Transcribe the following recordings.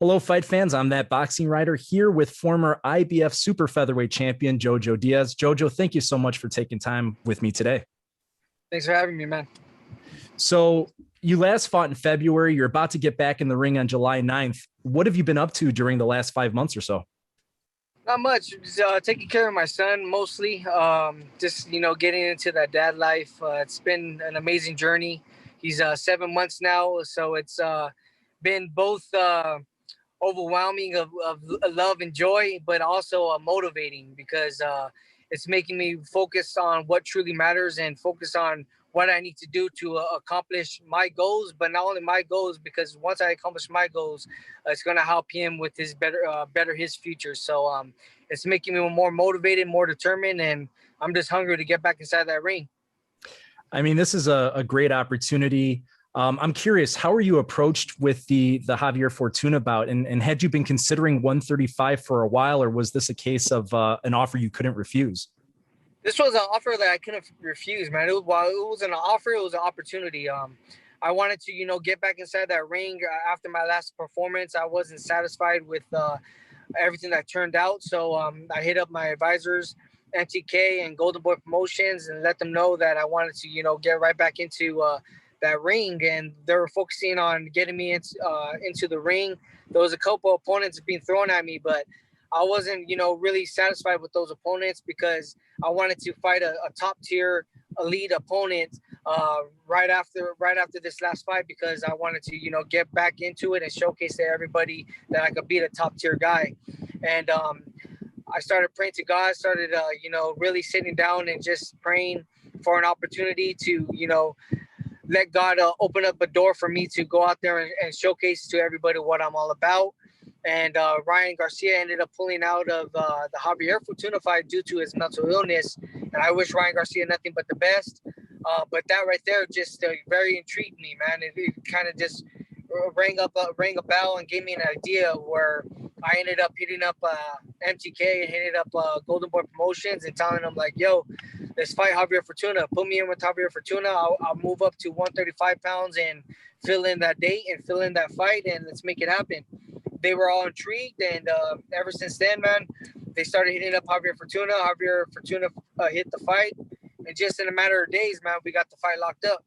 Hello, fight fans. I'm that boxing writer here with former IBF super featherweight champion JoJo Diaz. JoJo, thank you so much for taking time with me today. Thanks for having me, man. So you last fought in February. You're about to get back in the ring on July 9th. What have you been up to during the last 5 months or so? Not much. Just, taking care of my son mostly. Just getting into that dad life. It's been an amazing journey. He's 7 months now, so it's been both overwhelming of love and joy, but also motivating because it's making me focus on what truly matters and focus on what I need to do to accomplish my goals, but not only my goals, because once I accomplish my goals, it's going to help him with his better his future. So it's making me more motivated, more determined, and I'm just hungry to get back inside that ring. I mean, this is a great opportunity. I'm curious, how are you approached with the Javier Fortuna bout? And had you been considering 135 for a while, or was this a case of an offer you couldn't refuse? This was an offer that I couldn't refuse, man. While it was an offer, it was an opportunity. I wanted to, get back inside that ring after my last performance. I wasn't satisfied with everything that turned out. So I hit up my advisors, MTK and Golden Boy Promotions, and let them know that I wanted to, get right back into that ring. And they were focusing on getting me into the ring. There was a couple opponents being thrown at me, but I wasn't, really satisfied with those opponents because I wanted to fight a top tier elite opponent right after this last fight, because I wanted to, get back into it and showcase to everybody that I could beat a top tier guy. And I started praying to God, started, really sitting down and just praying for an opportunity to, let God open up a door for me to go out there and showcase to everybody what I'm all about. And Ryan Garcia ended up pulling out of the Javier Fortuna fight due to his mental illness. And I wish Ryan Garcia nothing but the best. But that right there just very intrigued me, man. It kind of just rang a bell and gave me an idea where I ended up hitting up MTK and hitting up Golden Boy Promotions and telling them like, yo, let's fight Javier Fortuna. Put me in with Javier Fortuna. I'll move up to 135 pounds and fill in that date and fill in that fight, and let's make it happen. They were all intrigued, and ever since then, man, they started hitting up Javier Fortuna. Javier Fortuna hit the fight, and just in a matter of days, man, we got the fight locked up.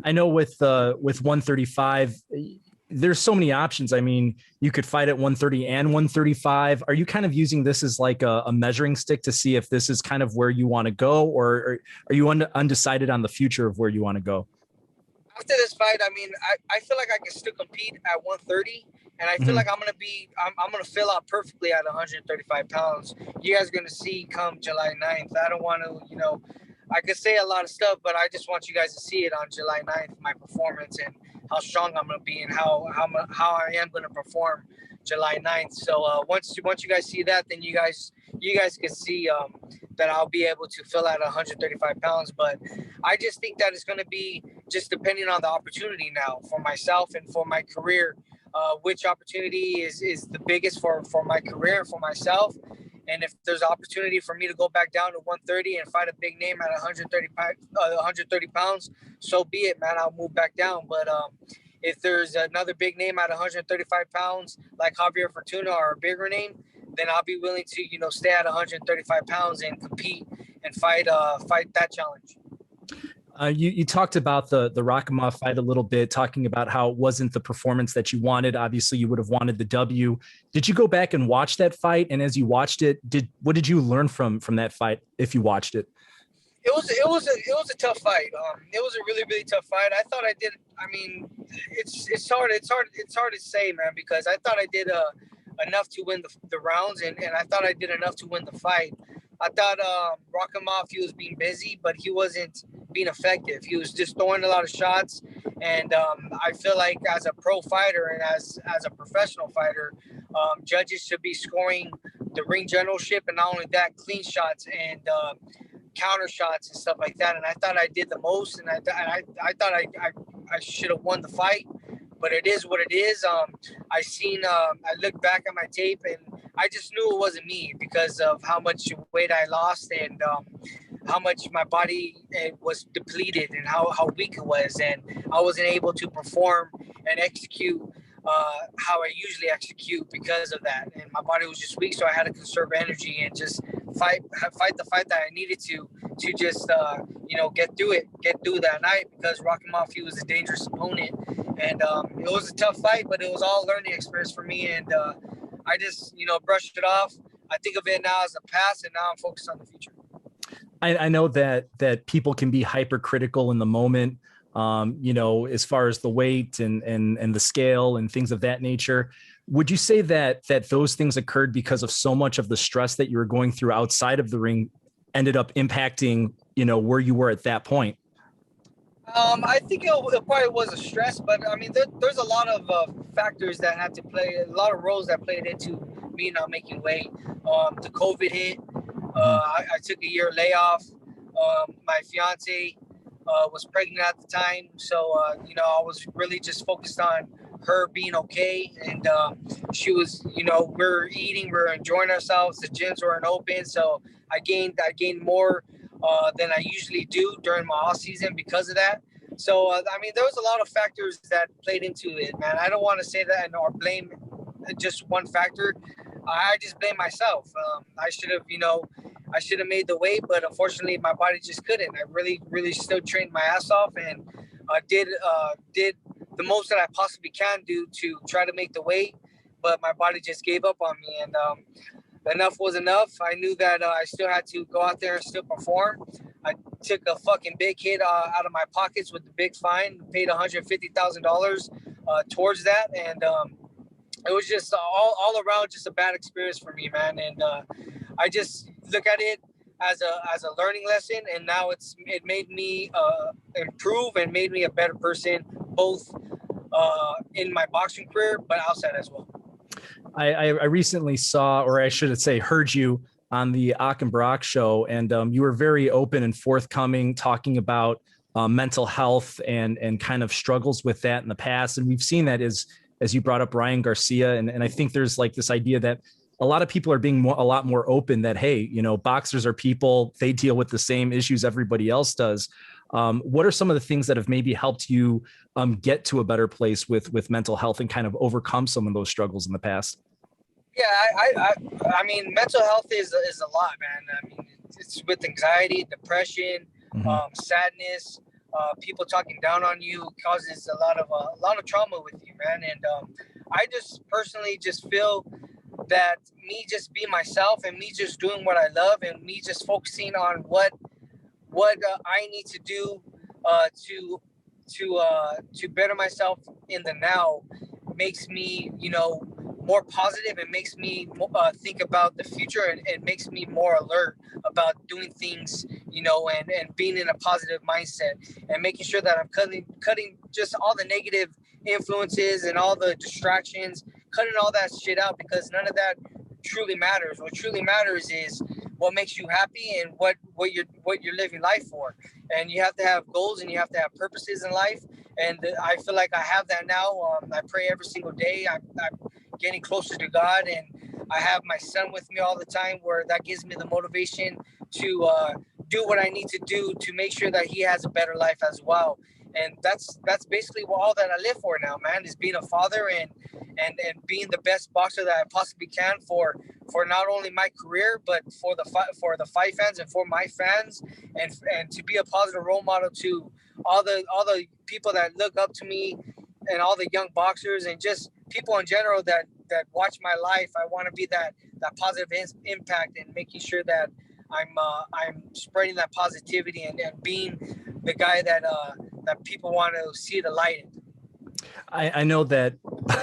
I know with 135, there's so many options. I mean, you could fight at 130 and 135. Are you kind of using this as like a measuring stick to see if this is kind of where you want to go, or are you undecided on the future of where you want to go? After this fight, I mean, I feel like I can still compete at 130. And I feel like I'm going to fill out perfectly at 135 pounds. You guys are going to see come July 9th. I don't want to, I could say a lot of stuff, but I just want you guys to see it on July 9th, my performance and how strong I'm going to be and how I am going to perform July 9th. So once you guys see that, then you guys can see that I'll be able to fill out 135 pounds. But I just think that it's going to be just depending on the opportunity now for myself and for my career. Which opportunity is the biggest for my career, for myself. And if there's an opportunity for me to go back down to 130 and fight a big name at 130 pounds, so be it, man. I'll move back down. But if there's another big name at 135 pounds, like Javier Fortuna or a bigger name, then I'll be willing to, stay at 135 pounds and compete and fight that challenge. You talked about the Rakhma fight a little bit, talking about how it wasn't the performance that you wanted. Obviously, you would have wanted the W. Did you go back and watch that fight? And as you watched it, what did you learn from that fight if you watched it? It was a tough fight. It was a really, really tough fight. I thought I did. I mean, it's hard to say, man, because I thought I did enough to win the rounds, and I thought I did enough to win the fight. I thought Rakhma, he was being busy, but he wasn't being effective. He was just throwing a lot of shots. And I feel like as a pro fighter and as a professional fighter, judges should be scoring the ring generalship, and not only that, clean shots and counter shots and stuff like that. And I thought I did the most, and I thought I should have won the fight. But it is what it is. I looked back at my tape, and I just knew it wasn't me because of how much weight I lost and how much my body was depleted and how weak it was. And I wasn't able to perform and execute how I usually execute because of that. And my body was just weak, so I had to conserve energy and just fight the fight that I needed to just get through that night, because Rakhma, he was a dangerous opponent, and it was a tough fight, but it was all a learning experience for me, and I just brushed it off. I think of it now as a past, and now I'm focused on the future. I know that people can be hypercritical in the moment, as far as the weight and the scale and things of that nature. Would you say that those things occurred because of so much of the stress that you were going through outside of the ring ended up impacting, where you were at that point? I think it probably was a stress, but I mean, there's a lot of factors that had to play, a lot of roles that played into me not making weight. The COVID hit. I took a year layoff. My fiance was pregnant at the time, so I was really just focused on her being okay, and she was, we're eating, we're enjoying ourselves. The gyms weren't open, so I gained more than I usually do during my off season because of that. So I mean, there was a lot of factors that played into it, man. I don't want to say that or blame just one factor. I just blame myself. I should have made the weight, but unfortunately, my body just couldn't. I really, really still trained my ass off and did the most that I possibly can do to try to make the weight, but my body just gave up on me, and enough was enough. I knew that I still had to go out there and still perform. I took a fucking big hit out of my pockets with the big fine, paid $150,000 towards that, and it was just all around just a bad experience for me, man. And I just look at it as a learning lesson, and now it made me improve and made me a better person, both in my boxing career but outside as well. I recently saw, or I should say, heard you on the Ak and Barak show, and you were very open and forthcoming, talking about mental health and kind of struggles with that in the past. And we've seen that as you brought up Ryan Garcia, and I think there's like this idea that a lot of people are being a lot more open that, hey, boxers are people, they deal with the same issues everybody else does. What are some of the things that have maybe helped you get to a better place with mental health and kind of overcome some of those struggles in the past? Yeah, I mean, mental health is a lot, man. I mean, it's with anxiety, depression, sadness, people talking down on you causes a lot of trauma with you, man. And I just personally just feel that me just being myself and me just doing what I love and me just focusing on what I need to do to better myself in the now makes me, more positive, and makes me think about the future, and makes me more alert about doing things, and being in a positive mindset, and making sure that I'm cutting just all the negative influences and all the distractions, cutting all that shit out, because none of that truly matters. What truly matters is what makes you happy and what you're living life for. And you have to have goals and you have to have purposes in life. And I feel like I have that now. I pray every single day. I'm getting closer to God, and I have my son with me all the time, where that gives me the motivation to do what I need to do to make sure that he has a better life as well. And that's basically all that I live for now, man, is being a father and being the best boxer that I possibly can for not only my career, but for the fight fans and for my fans, and to be a positive role model to all the people that look up to me, and all the young boxers, and just people in general that watch my life. I want to be that positive impact, and making sure that I'm spreading that positivity and being the guy that people want to see the light in. I know that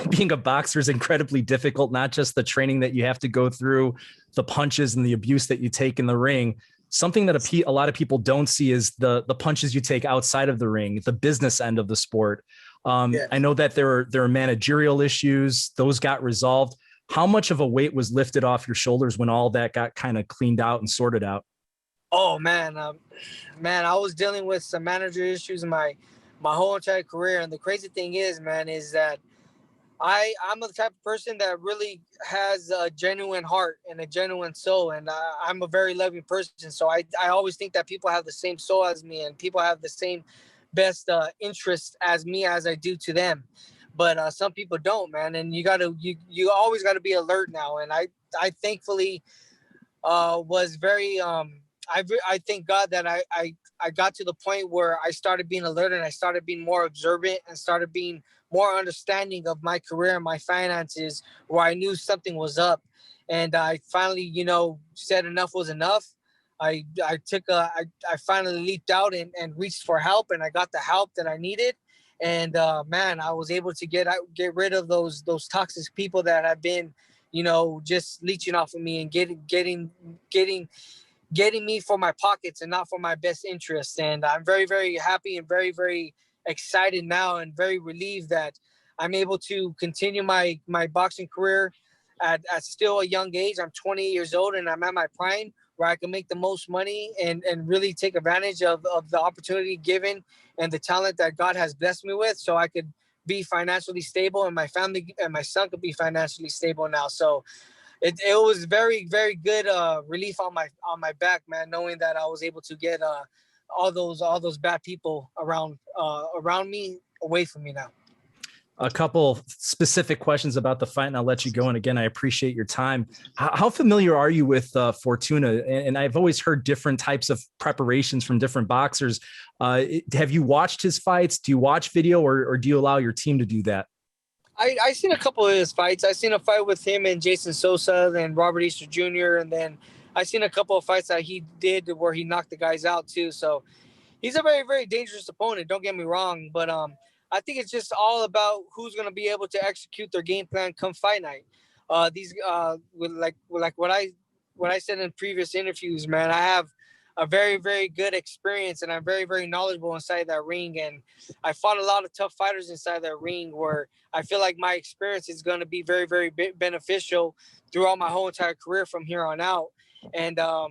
being a boxer is incredibly difficult, not just the training that you have to go through, the punches and the abuse that you take in the ring. Something that a lot of people don't see is the punches you take outside of the ring, the business end of the sport. Yes. I know that there are managerial issues. Those got resolved. How much of a weight was lifted off your shoulders when all that got kind of cleaned out and sorted out? Oh, man. I was dealing with some manager issues in my whole entire career. And the crazy thing is, man, is that I'm the type of person that really has a genuine heart and a genuine soul. And I'm a very loving person. So I always think that people have the same soul as me, and people have the same best interest as me as I do to them. but some people don't, man. And you always gotta be alert now. And I thankfully was very I thank God that I got to the point where I started being alert and I started being more observant and started being more understanding of my career and my finances, where I knew something was up. And I finally, said enough was enough. I finally leaped out and reached for help, and I got the help that I needed. And man, I was able to get rid of those toxic people that have been, just leeching off of me and getting me for my pockets and not for my best interest. And I'm very, very happy and very, very excited now and very relieved that I'm able to continue my boxing career at still a young age. I'm 28 years old and I'm at my prime, where I can make the most money and really take advantage of the opportunity given and the talent that God has blessed me with, so I could be financially stable and my family and my son could be financially stable now. So it was very, very good relief on my back, man, knowing that I was able to get all those bad people around me away from me now. A couple specific questions about the fight, and I'll let you go. And again, I appreciate your time. How familiar are you with Fortuna? And I've always heard different types of preparations from different boxers. Have you watched his fights? Do you watch video, or do you allow your team to do that? I seen a couple of his fights. I seen a fight with him and Jason Sosa and Robert Easter Jr. And then I seen a couple of fights that he did where he knocked the guys out too. So he's a very, very dangerous opponent. Don't get me wrong, but I think it's just all about who's going to be able to execute their game plan come fight night. Like what I said in previous interviews, man, I have a very, very good experience and I'm very, very knowledgeable inside that ring. And I fought a lot of tough fighters inside that ring, where I feel like my experience is going to be very, very beneficial throughout my whole entire career from here on out. And I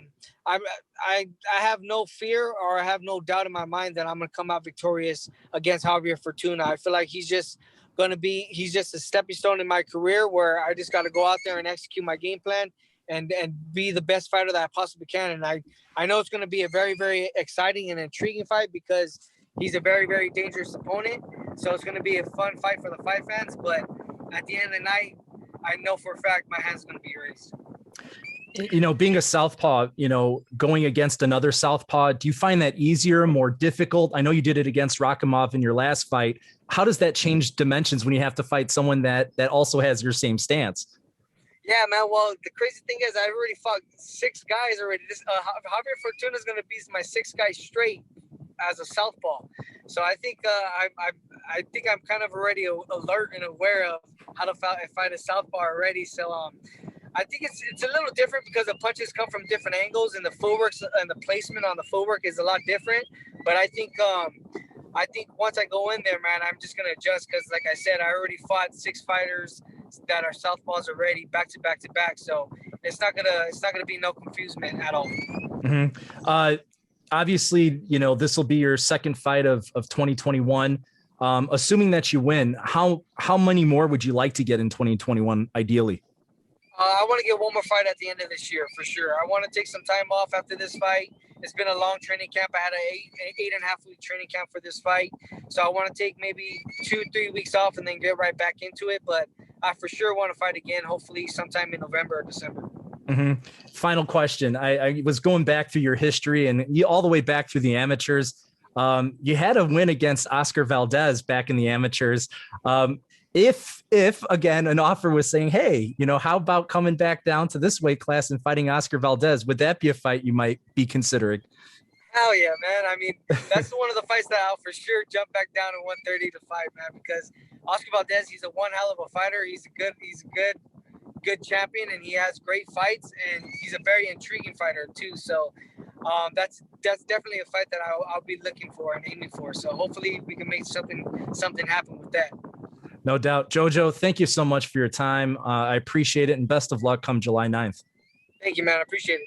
have no fear or I have no doubt in my mind that I'm going to come out victorious against Javier Fortuna. I feel like he's just a stepping stone in my career, where I just got to go out there and execute my game plan and be the best fighter that I possibly can. And I know it's going to be a very, very exciting and intriguing fight because he's a very, very dangerous opponent. So it's going to be a fun fight for the fight fans. But at the end of the night, I know for a fact my hand's going to be raised. Being a southpaw, going against another southpaw, do you find that easier, more difficult? I know you did it against Rakhma in your last fight. How does that change dimensions when you have to fight someone that also has your same stance? Yeah, man. Well, the crazy thing is I already fought 6 guys already. Javier Fortuna is going to be my 6th guy straight as a southpaw. So I think I think I'm kind of already alert and aware of how to fight a southpaw already. So I think it's a little different because the punches come from different angles and the footwork and the placement on the footwork is a lot different. But I think once I go in there, man, I'm just gonna adjust because, like I said, I already fought 6 fighters that are southpaws already, back to back to back. So it's not gonna be no confusement at all. Mm-hmm. Obviously, this will be your second fight of 2021. Assuming that you win, how many more would you like to get in 2021, ideally? I want to get one more fight at the end of this year for sure. I want to take some time off after this fight. It's been a long training camp. I had an 8.5 week training camp for this fight. So I want to take maybe 2-3 weeks off and then get right back into it. But I for sure want to fight again, hopefully sometime in November or December. Mm-hmm. Final question. I was going back through your history and all the way back through the amateurs. You had a win against Oscar Valdez back in the amateurs. If again, an offer was saying, hey, how about coming back down to this weight class and fighting Oscar Valdez? Would that be a fight you might be considering? Hell yeah, man. I mean, that's one of the fights that I'll for sure jump back down to 130 to fight, man, because Oscar Valdez, he's a one hell of a fighter. He's a good champion and he has great fights and he's a very intriguing fighter too. So that's definitely a fight that I'll be looking for and aiming for. So hopefully we can make something happen with that. No doubt. JoJo, thank you so much for your time. I appreciate it and best of luck come July 9th. Thank you, man. I appreciate it.